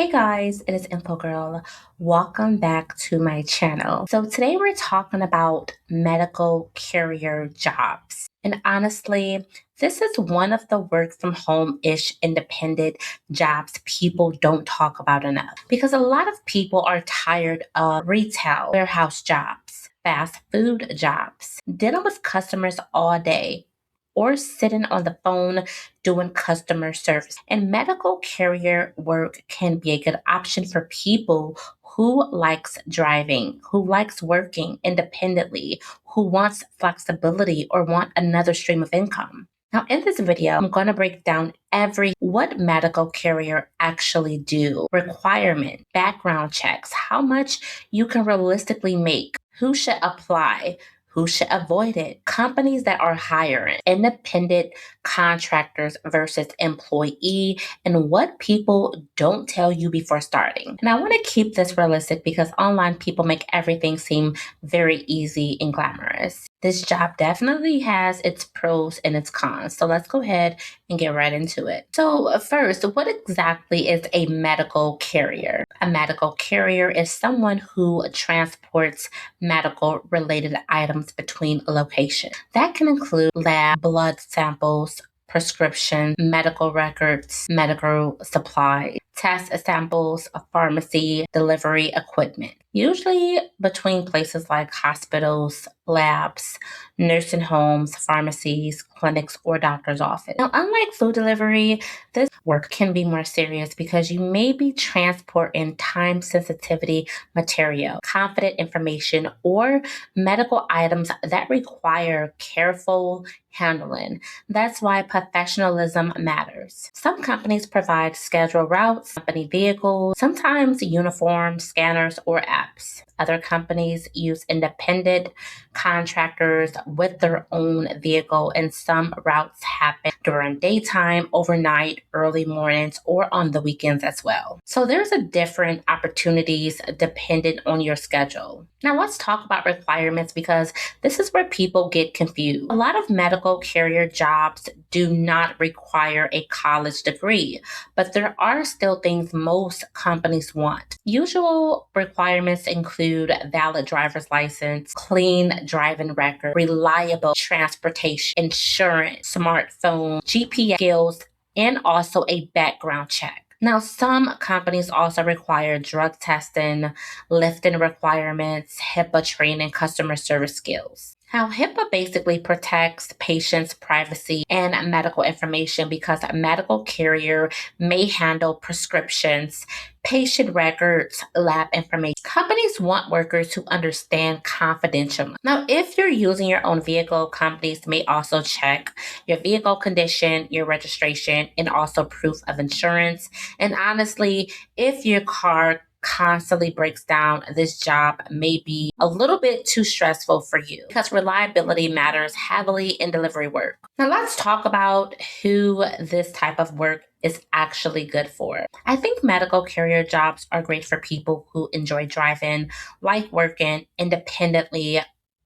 Hey guys, it is Info Girl. Welcome back to my channel. So today we're talking about medical carrier jobs. And honestly, this is one of the work from home-ish independent jobs people don't talk about enough because a lot of people are tired of retail, warehouse jobs, fast food jobs, dealing with customers all day, or sitting on the phone doing customer service. And medical carrier work can be a good option for people who likes driving, who likes working independently, who wants flexibility or want another stream of income. Now, in this video, I'm going to break down what medical carrier actually do, requirement, background checks, how much you can realistically make, who should apply, who should avoid it, companies that are hiring, independent contractors versus employee, and what people don't tell you before starting. And I want to keep this realistic because online people make everything seem very easy and glamorous. This job definitely has its pros and its cons. So let's go ahead and get right into it. So first, what exactly is a medical carrier? A medical carrier is someone who transports medical related items between locations. That can include lab, blood samples, prescription, medical records, medical supplies, test samples, pharmacy, delivery equipment. Usually between places like hospitals, labs, nursing homes, pharmacies, clinics, or doctor's office. Now, unlike food delivery, this work can be more serious because you may be transporting time sensitivity material, confident information, or medical items that require careful handling. That's why professionalism matters. Some companies provide scheduled routes, company vehicles, sometimes uniforms, scanners, or apps. Other companies use independent contractors with their own vehicle, and some routes happen during daytime, overnight, early mornings, or on the weekends as well. So there's a different opportunities dependent on your schedule. Now let's talk about requirements because this is where people get confused. A lot of medical carrier jobs do not require a college degree, but there are still things most companies want. Usual requirements include valid driver's license, clean driving record, reliable transportation, insurance, smartphone, GPS skills, and also a background check. Now, some companies also require drug testing, lifting requirements, HIPAA training, customer service skills. Now, HIPAA basically protects patients' privacy and medical information because a medical carrier may handle prescriptions, patient records, lab information. Companies want workers who understand confidentiality. Now, if you're using your own vehicle, companies may also check your vehicle condition, your registration, and also proof of insurance. And honestly, if your car constantly breaks down, this job may be a little bit too stressful for you because reliability matters heavily in delivery work. Now let's talk about who this type of work is actually good for. I think medical carrier jobs are great for people who enjoy driving, like working independently,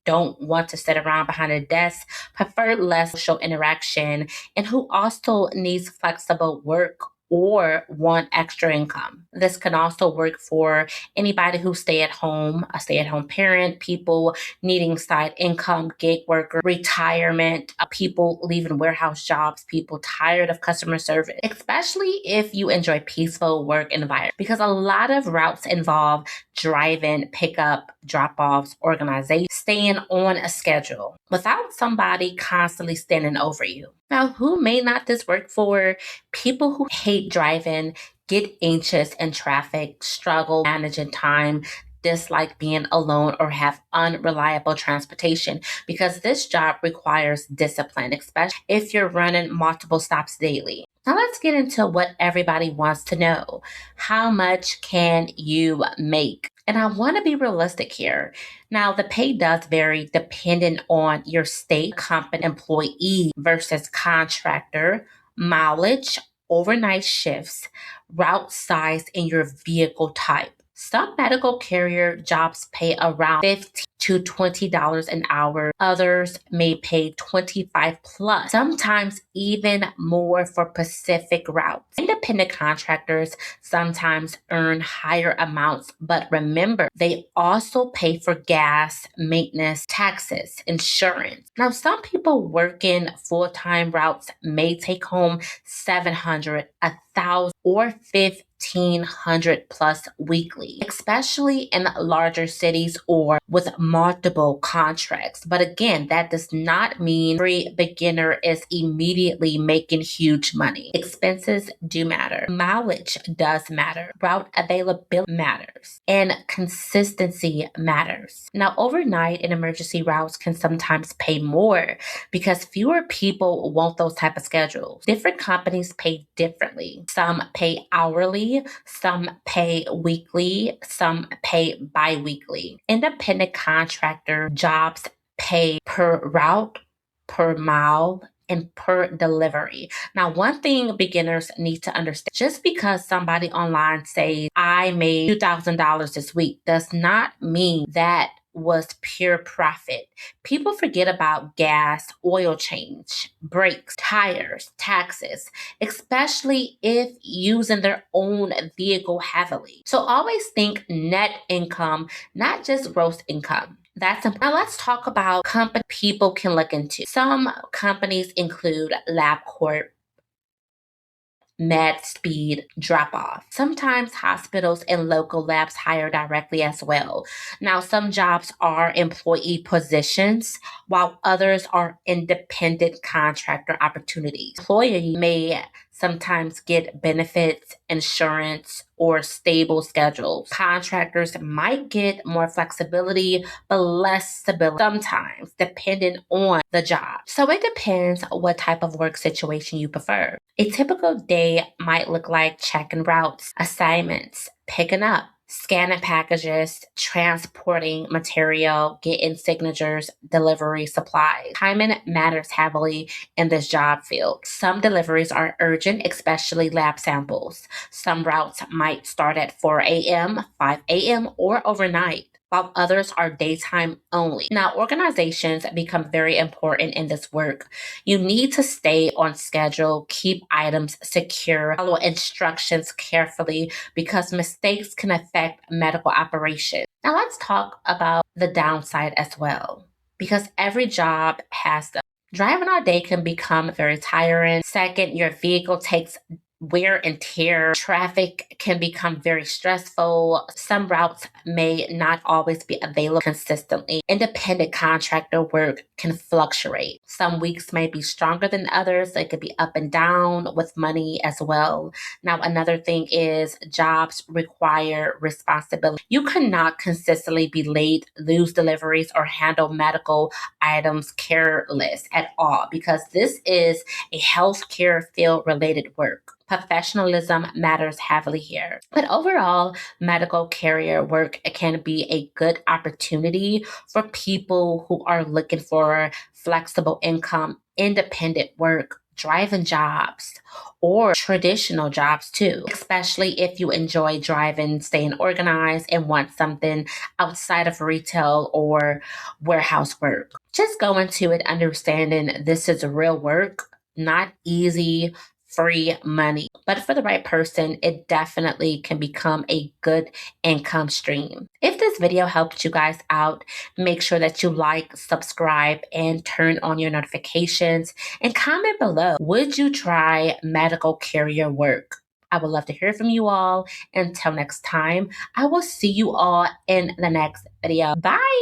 don't want to sit around behind a desk, prefer less social interaction, and who also needs flexible work or want extra income. This can also work for anybody who stay at home, a stay-at-home parent, people needing side income, gig worker, retirement, people leaving warehouse jobs, people tired of customer service, especially if you enjoy peaceful work environment. Because a lot of routes involve driving, pickup, drop-offs, organization, staying on a schedule without somebody constantly standing over you. Now, who may not this work for? People who hate driving, get anxious in traffic, struggle managing time, dislike being alone, or have unreliable transportation because this job requires discipline, especially if you're running multiple stops daily. Now let's get into what everybody wants to know. How much can you make? And I want to be realistic here. Now, the pay does vary depending on your state, company, employee versus contractor, mileage, overnight shifts, route size, and your vehicle type. Some medical carrier jobs pay around $15 to $20 an hour. Others may pay 25 plus, sometimes even more for Pacific routes. Independent contractors sometimes earn higher amounts, but remember, they also pay for gas, maintenance, taxes, insurance. Now, some people working full-time routes may take home 700, 1,000, or 1,500 plus weekly, especially in larger cities or with multiple contracts. But again, that does not mean every beginner is immediately making huge money. Expenses do matter. Mileage does matter. Route availability matters. And consistency matters. Now, overnight and emergency routes can sometimes pay more because fewer people want those type of schedules. Different companies pay differently. Some pay hourly, some pay weekly, some pay bi-weekly. Independent contractor jobs pay per route, per mile, and per delivery. Now, one thing beginners need to understand, just because somebody online says, I made $2,000 this week, does not mean that was pure profit. People forget about gas, oil change, brakes, tires, taxes, especially if using their own vehicle heavily. So always think net income, not just gross income. That's important. Now let's talk about company people can look into. Some companies include LabCorp, med speed drop off. Sometimes hospitals and local labs hire directly as well. Now, some jobs are employee positions, while others are independent contractor opportunities. Employees may sometimes get benefits, insurance, or stable schedules. Contractors might get more flexibility, but less stability sometimes, depending on the job. So it depends what type of work situation you prefer. A typical day might look like checking routes, assignments, picking up, scanning packages, transporting material, getting signatures, delivery supplies. Timing matters heavily in this job field. Some deliveries are urgent, especially lab samples. Some routes might start at 4 a.m., 5 a.m., or overnight, while others are daytime only. Now, organizations become very important in this work. You need to stay on schedule, keep items secure, follow instructions carefully because mistakes can affect medical operations. Now, let's talk about the downside as well, because every job has them. Driving all day can become very tiring. Second, your vehicle takes wear and tear. Traffic can become very stressful. Some routes may not always be available consistently. Independent contractor work can fluctuate. Some weeks may be stronger than others. It could be up and down with money as well. Now, another thing is jobs require responsibility. You cannot consistently be late, lose deliveries, or handle medical items careless at all, because this is a healthcare field related work. Professionalism matters heavily here. But overall, medical carrier work can be a good opportunity for people who are looking for flexible income, independent work, driving jobs, or traditional jobs too, especially if you enjoy driving, staying organized, and want something outside of retail or warehouse work. Just go into it understanding this is real work, not easy, free money. But for the right person, it definitely can become a good income stream. If this video helped you guys out, make sure that you like, subscribe, and turn on your notifications. And comment below, would you try medical carrier work? I would love to hear from you all. Until next time, I will see you all in the next video. Bye!